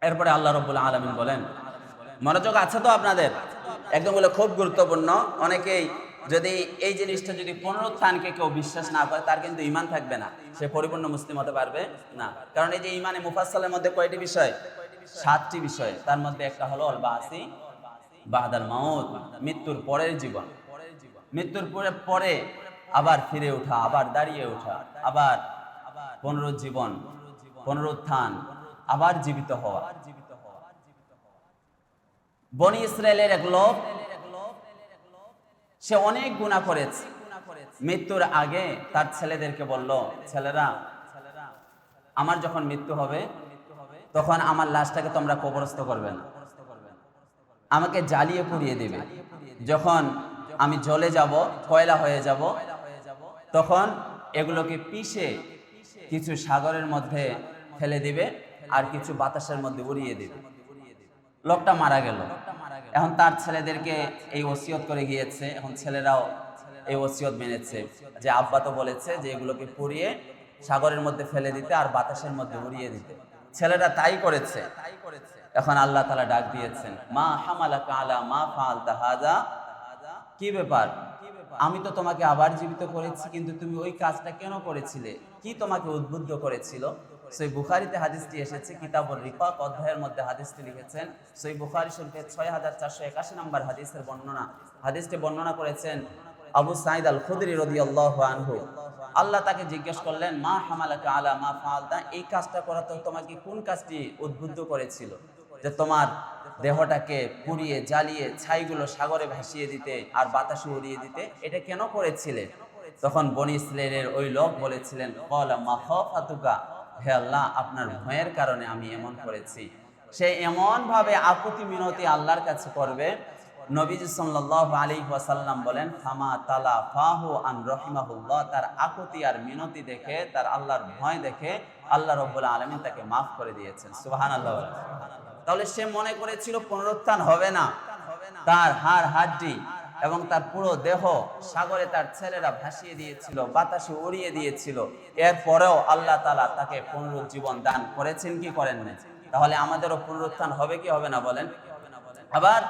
এরপরে আল্লাহ রাব্বুল আলামিন বলেন, মনোযোগ আছে তো আপনাদের? একদম বলে খুব গুরুত্বপূর্ণ। অনেকেই যদি এই জিনিসটা, যদি পুনরুত্থানকে কেউ বিশ্বাস না করে, তার কিন্তু ঈমান থাকবে না, সে পরিপূর্ণ মুসলিম হতে পারবে না। কারণ এই যে ঈমানে মুফাসসালের মধ্যে কয়টি বিষয়? 7টি বিষয়। তার মধ্যে একটা হলো আল বাসি বাদাল মাউত, মৃত্যুর পরের জীবন, মৃত্যুর পরে আবার ফিরে ওঠা, আবার দাঁড়িয়ে ওঠা, আবার পুনরুজ্জীবন, পুনরুত্থান, আবার জীবিত হওয়া। বনি ইসরায়েলের এক লোক, সে অনেক গুনাহ করেছে। মৃত্যুর আগে তার ছেলেদেরকে বলল, ছেলেরা আমার যখন মৃত্যু হবে তখন আমার লাশটাকে তোমরা কবরস্থ করবে না, আমাকে জ্বালিয়ে পুড়িয়ে দেবে। যখন আমি জ্বলে যাব, কয়লা হয়ে যাব, তখন এগুলোকে পিষে কিছু সাগরের মধ্যে ফেলে দিবে আর কিছু বাতাসের মধ্যে উড়িয়ে দিবে। লোকটা মারা গেল। এখন তার ছেলেদেরকে এই ওসিয়ত করে গিয়েছে, এখন ছেলেরাও এই ওসিয়ত মেনেছে যে আব্বা তো বলেছে যে এগুলোকে পুড়িয়ে সাগরের মধ্যে ফেলে দিতে আর বাতাসের মধ্যে উড়িয়ে দিতে। ছেলেটা তাই করেছে। এখন আল্লাহ তাআলা ডাক দিয়েছেন, মা হামালাকা আলা মা ফাআলতা হাযা, কি ব্যাপার, আমি তো তোমাকে আবার জীবিত করেছি, কিন্তু তুমি ওই কাজটা কেন করেছিলে, কি তোমাকে উদ্বুদ্ধ করেছিল? সহিহ বুখারীতে হাদিসটি এসেছে, কিতাবুর রিকাক অধ্যায়ের মধ্যে হাদিসটি লিখেছেন। সহিহ বুখারী শরীফের 6481 নম্বর হাদিসের বর্ণনা, হাদিসটি বর্ণনা করেছেন আবু সাঈদ আল খুদরি রাদিয়াল্লাহু আনহু। আল্লাহ তাকে জিজ্ঞেস করলেন, মা হামালাকা আলা মা ফাআলতা, এই কাজটা করা তো তোমাকে কোন কাজটি উদ্বুদ্ধ করেছিল, যে তোমার দেহটাকে পুড়িয়ে জ্বালিয়ে ছাইগুলো সাগরে ভাসিয়ে দিতে আর বাতাসে উড়িয়ে দিতে, এটা কেন করেছিলে? তখন বনী ইসরাঈলের ওই লোক বলেছিলেন, ক্বালা মাখাফাতুকা, হে আল্লাহ, আপনার ভয়ের কারণে আমি এমন করেছি। সে এমন ভাবে আকুতি মিনতি আল্লাহর কাছে করবে, নবীজি সাল্লাল্লাহু আলাইহি ওয়াসাল্লাম বলেন, ফামা তালা ফাহু আন রাহিমাহুল্লাহ, তার আকুতি আর মিনতি দেখে, তার আল্লাহর ভয় দেখে আল্লাহ রাব্বুল আলামিন তাকে মাফ করে দিয়েছেন। সুবহানাল্লাহ। তাহলে সে মনে করেছিল পুনরুত্থান হবে না, তার হাড় হাড্ডি এবং তার পুরো দেহ সাগরে তার ছেলেরা ভাসিয়ে দিয়েছিল, বাতাসে উড়িয়ে দিয়েছিল, এরপরেও আল্লাহ তাআলা তাকে পুনরুজ্জীবন দান করেছেন কি করেন না? তাহলে আমাদেরও পুনরুত্থান হবে কি হবে না বলেন? আবার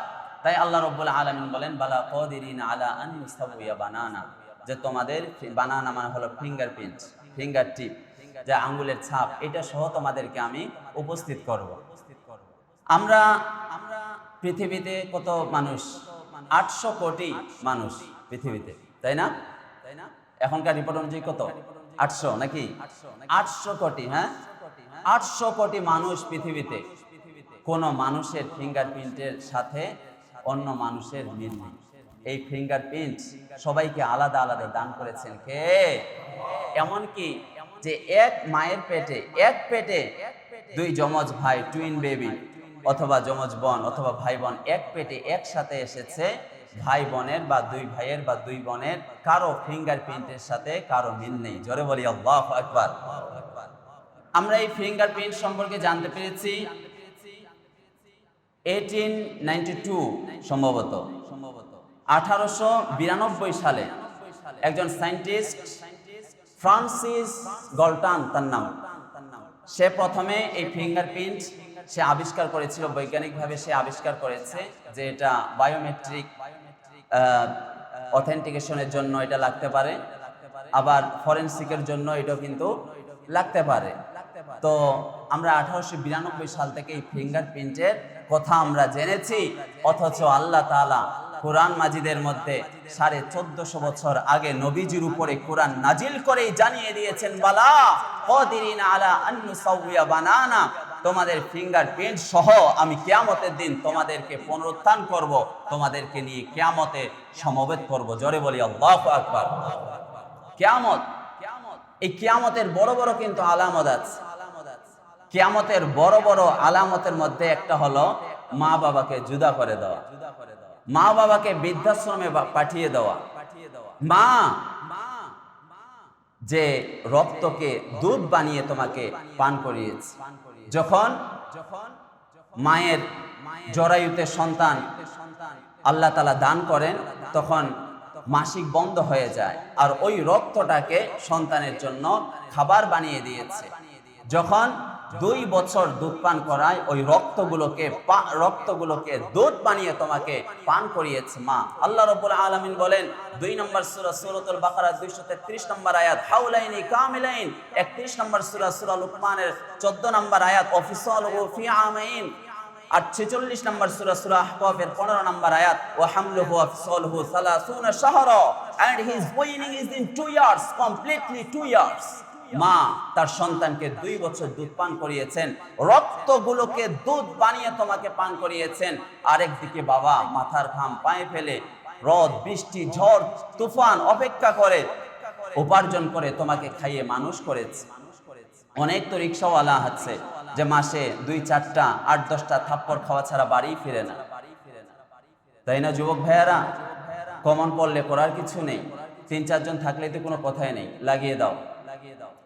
তাই আল্লাহ রাব্বুল আলামিন বলেন, বালা কাদিরিন আলা আন ইস্তাবিয়া বানানা, যে তোমাদের বানানা মানে হলো ফিঙ্গারপ্রিন্ট, ফিঙ্গার টিপ, যে আঙ্গুলের ছাপ, এটা সহ তোমাদেরকে আমি উপস্থিত করব। আমরা পৃথিবীতে কত মানুষ? 800 কোটি মানুষ পৃথিবীতে, তাই না? এখনকার রিপোর্ট অনুযায়ী কত? 800 নাকি? 800 কোটি। হ্যাঁ, 800 কোটি মানুষ পৃথিবীতে। কোন মানুষের ফিঙ্গারপ্রিন্টের সাথে অন্য মানুষের মিল নেই। এই ফিঙ্গারপ্রিন্ট সবাইকে আলাদা আলাদা দান করেছেন কে? এমনকি যে এক মায়ের পেটে, এক পেটে দুই যমজ ভাই, টুইন বেবি, অথবা যমজ বোন অথবা ভাই বোন এক পেটে একসাথে এসেছে, ভাই বোনের বা দুই ভাইয়ের বা দুই বোনের কারো ফিঙ্গারপ্রিন্টের সাথে কারো মিল নেই। জোরে বলি আল্লাহু আকবার। আমরা এই ফিঙ্গারপ্রিন্ট সম্পর্কে জানতে পেরেছি 1892 সম্ভবত 1892 সালে একজন সায়েন্টিস্ট, ফ্রান্সিস গল্টান তার নাম, সে প্রথমে এই ফিঙ্গারপ্রিন্ট সে আবিষ্কার করেছিল। বৈজ্ঞানিকভাবে সে আবিষ্কার করেছে যে এটা বায়োমেট্রিক অথেন্টিকেশনের জন্য এটা লাগতে পারে, আবার ফরেনসিকের জন্য এটাও কিন্তু লাগতে পারে। তো আমরা 1892 সাল থেকে এই ফিঙ্গারপ্রিন্টের কথা আমরা জেনেছি, অথচ আল্লাহ তাআলা কোরআন মাজিদের মধ্যে 1450 বছর আগে নবীজির উপরে কোরআন নাজিল করে জানিয়ে দিয়েছেন, বালা কাদিরিন আলা আন নুসাউইয়া বানানা, তোমাদের ফিঙ্গারপ্রিন্ট সহ আমি কিয়ামতের দিন তোমাদেরকে পুনরুত্থান করব, তোমাদেরকে নিয়ে কিয়ামতে সমবেত করব। জোরে বলি আল্লাহু আকবার। কিয়ামত, এই কিয়ামতের বড় বড় কিন্তু আলামত আছে। কিয়ামতের বড় বড় আলামতের মধ্যে একটা হলো মা বাবাকে জুদা করে দেওয়া, মা বাবাকে বৃদ্ধাশ্রমে পাঠিয়ে দেওয়া। মা যে রক্তকে দুধ বানিয়ে তোমাকে পান করিয়েছে, যখন মায়ের জরায়ুতে সন্তান আল্লাহ তাআলা দান করেন, তখন মাসিক বন্ধ হয়ে যায়, আর ওই রক্তটাকে সন্তানের জন্য খাবার বানিয়ে দিয়েছে। যখন 2 বছর দুধ পান করায়, ওই রক্তগুলোকে দুধ বানিয়ে তোমাকে পান করিয়েছে মা। আল্লাহ রাব্বুল আলামিন বলেন 2 নম্বর সূরা সূরাতুল বাকারা 233 নম্বর আয়াত, হাউলাইনি কামিলাইন। 31 নম্বর সূরা লুকমানের 14 নম্বর আয়াত, ওয়াফিসালুহু ফি আমাইন। আর 46 নম্বর সূরা আহকাফের 15 নম্বর আয়াত, ওয়া হামলুহু ওয়া ফিসালুহু 30 Shahra, and his weaning is in 2 years, completely 2 years. মা তার সন্তানকে 2 বছর দুধ পান করিয়েছেন, রক্তগুলোকে দুধ বানিয়ে তোমাকে পান করিয়েছেন। আরেকদিকে বাবা মাথার ঘাম পায়ে ফেলে রোদ বৃষ্টি ঝড় তুফান অপেক্ষা করে উপার্জন করে তোমাকে খাইয়ে মানুষ করেছে। অনেক তো রিকশাওয়ালা আছে যে মাসে 2-4টা 8-10টা থাপ্পড় খাওয়া ছাড়া বাড়ি ফিরে না, তাই না যুবক ভাইয়ারা? কমন পড়লে করার কিছু নেই, 3-4 জন থাকলে তো কোনো কথাই নেই, লাগিয়ে দাও।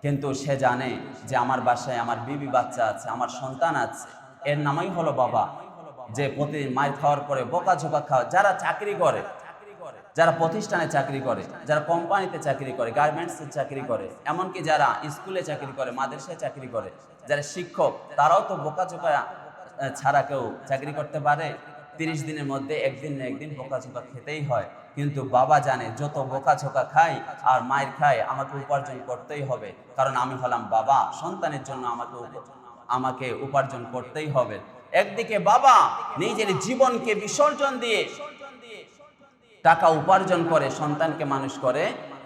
কিন্তু সে জানে যে আমার বাসায় আমার বিবি বাচ্চা আছে, আমার সন্তান আছে, এর নামই হলো বাবা। যে প্রতিদিন মার খাওয়ার পরে বোকাঝোকা খাওয়া, যারা চাকরি করে যারা প্রতিষ্ঠানে চাকরি করে, যারা কোম্পানিতে চাকরি করে, গার্মেন্টসে চাকরি করে, এমনকি যারা স্কুলে চাকরি করে, মাদ্রাসায় চাকরি করে, যারা শিক্ষক, তারাও তো বোকাচোকা ছাড়া কেউ চাকরি করতে পারে? 30 দিনের মধ্যে একদিন না একদিন বোকাচোকা খেতেই হয়। কিন্তু বাবা জানে যত বোকাচোকা খাই আর মায়ের খাই, আমাকে উপার্জন করতেই হবে, কারণ আমি হলাম বাবা, সন্তানের জন্য আমাকে উপার্জন করতেই হবে। একদিকে বাবা নিজের জীবনকে বিসর্জন দিয়ে টাকা উপার্জন করে সন্তানকে মানুষ করে,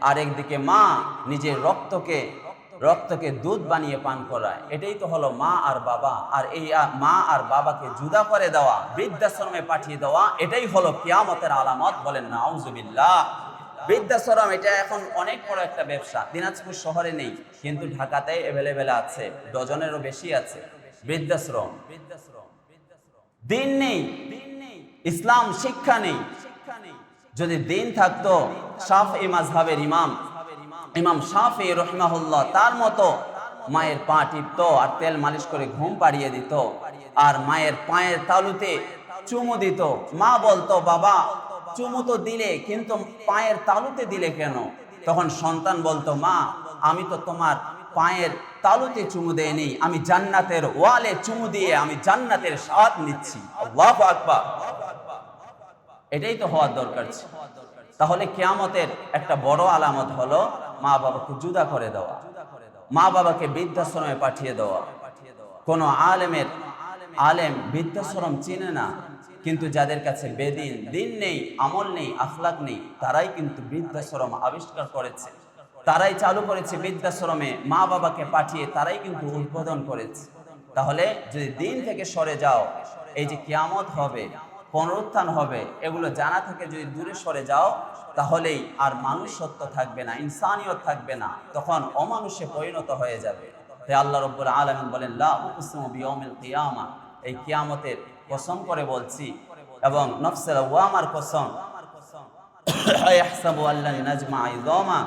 আর একদিকে মা নিজের রক্তকে দুধ বানিয়ে পান করায়। এটাই তো হলো মা আর বাবা। আর এই মা আর বাবাকে জুদা করে দেওয়া, বৃদ্ধাশ্রমে পাঠিয়ে দেওয়া, এটাই হলো কিয়ামতের আলামত। বলেন নাউজুবিল্লাহ। বৃদ্ধাশ্রম এটা এখন অনেক বড় একটা ব্যবসা। দিনাজপুর শহরে নেই, কিন্তু ঢাকাতে অ্যাভেলেবেল আছে, ডজনেরও বেশি আছে বৃদ্ধাশ্রম। দিন নেই, ইসলাম শিক্ষা নেই। যদি দিন থাকতো, শাফিঈ মাযহাবের ইমাম শাফিঈ রাহিমাহুল্লাহ তার মতো মায়ের পা টিপতো আর তেল মালিশ করে ঘুম পাড়িয়ে দিত, আর মায়ের পায়ের তালুতে চুমু দিত। মা বলতো, বাবা চুমু তো দিলে, কিন্তু পায়ের তালুতে দিলে কেন? তখন সন্তান বলতো, মা আমি তো তোমার পায়ের তালুতে চুমু দেইনি, আমি জান্নাতের ওয়ালে চুমু দিয়ে আমি জান্নাতের স্বাদ নিচ্ছি। আল্লাহু আকবার। এটাই তো হওয়ার দরকার ছিল। তাহলে কিয়ামতের একটা বড় আলামত হলো মা বাবাকে জুদা করে দেওয়া, মা বাবাকে বৃদ্ধাশ্রমে পাঠিয়ে দেওয়া। কোন আলেম বৃদ্ধাশ্রম চিনে না, কিন্তু যাদের কাছে বেদিন, দিন নেই, আমল নেই, আখলাক নেই, তারাই কিন্তু বৃদ্ধাশ্রম আবিষ্কার করেছে, তারাই চালু করেছে বৃদ্ধাশ্রমে মা বাবাকে পাঠিয়ে, তারাই কিন্তু উদ্বোধন করেছে। তাহলে যদি দিন থেকে সরে যাও, এই যে কিয়ামত হবে, পুনরুত্থান হবে, এগুলো জানা থেকে যদি দূরে সরে যাও, তাহলেই আর মানুষত্ব থাকবে না, ইনসানিয়ত থাকবে না, তখন অমানুষে পরিণত হয়ে যাবে। তাই আল্লাহ রাব্বুল আলামিন বলেন, লা উকসিমু বিয়াউমিল কিয়ামা, এই কিয়ামতের কসম করে বলছি, এবং নফসে লাওয়ামার কসম, আয়াহসাবু আল্লান নাজমা ইযামা,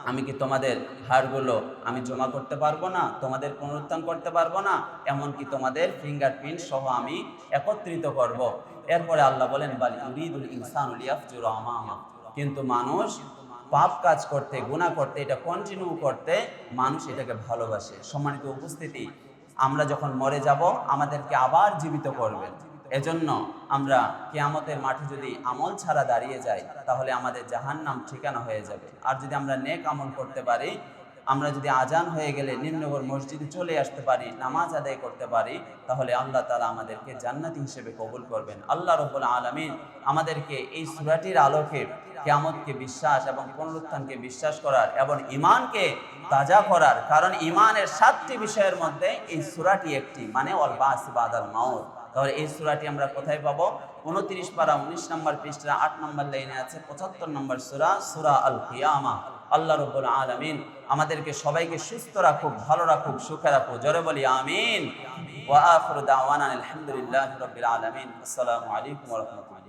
আমি কি তোমাদের হাড়গুলো আমি জমা করতে পারবো না, তোমাদের পুনরুত্থান করতে পারবো না, এমনকি তোমাদের ফিঙ্গারপ্রিন্ট সহ আমি একত্রিত করব। এরপরে আল্লাহ বলেন, বাল ইউরিদুল ইনসানু লিয়াফজুরা আমামা, কিন্তু মানুষ পাপ কাজ করতে, গুনাহ করতে, এটা কন্টিনিউ করতে মানুষ এটাকে ভালোবাসে। সম্মানিত উপস্থিতি, আমরা যখন মরে যাব আমাদেরকে আবার জীবিত করবেন। এজন্য আমরা কিয়ামতের মাঠে যদি আমল ছাড়া দাঁড়িয়ে যাই, তাহলে আমাদের জাহান্নাম ঠিকানা হয়ে যাবে। আর যদি আমরা নেক আমল করতে পারি, আমরা যদি আজান হয়ে গেলে নিম্নগর মসজিদে চলে আসতে পারি, নামাজ আদায় করতে পারি, তাহলে আল্লাহ তাআলা আমাদেরকে জান্নাতি হিসেবে কবুল করবেন। আল্লাহ রাব্বুল আলামিন আমাদেরকে এই সূরাটির আলোকে কিয়ামতকে বিশ্বাস এবং পুনরুত্থানকে বিশ্বাস করার এবং ঈমানকে তাজা করার, কারণ ঈমানের 7টি বিষয়ের মধ্যে এই সূরাটি একটি, মানে ওয়াল বাস বাদাল মাউত। তাহলে এই সূরাটি আমরা কোথায় পাবো? 29 পারা 19 নম্বর পৃষ্ঠা 8 নম্বর লাইনে আছে 75 নম্বর সূরা আল কিয়ামা। আল্লাহ রাব্বুল আলামিন আমাদেরকে সবাইকে সুস্থ রাখুক, ভালো রাখুক, সুখে রাখুক। জোরে বলি আমিন। ওয়া আখিরু দাওয়ানা আলহামদুলিল্লাহি রাব্বিল আলামিন। আসসালামু আলাইকুম ওয়া রাহমাতুল্লাহ।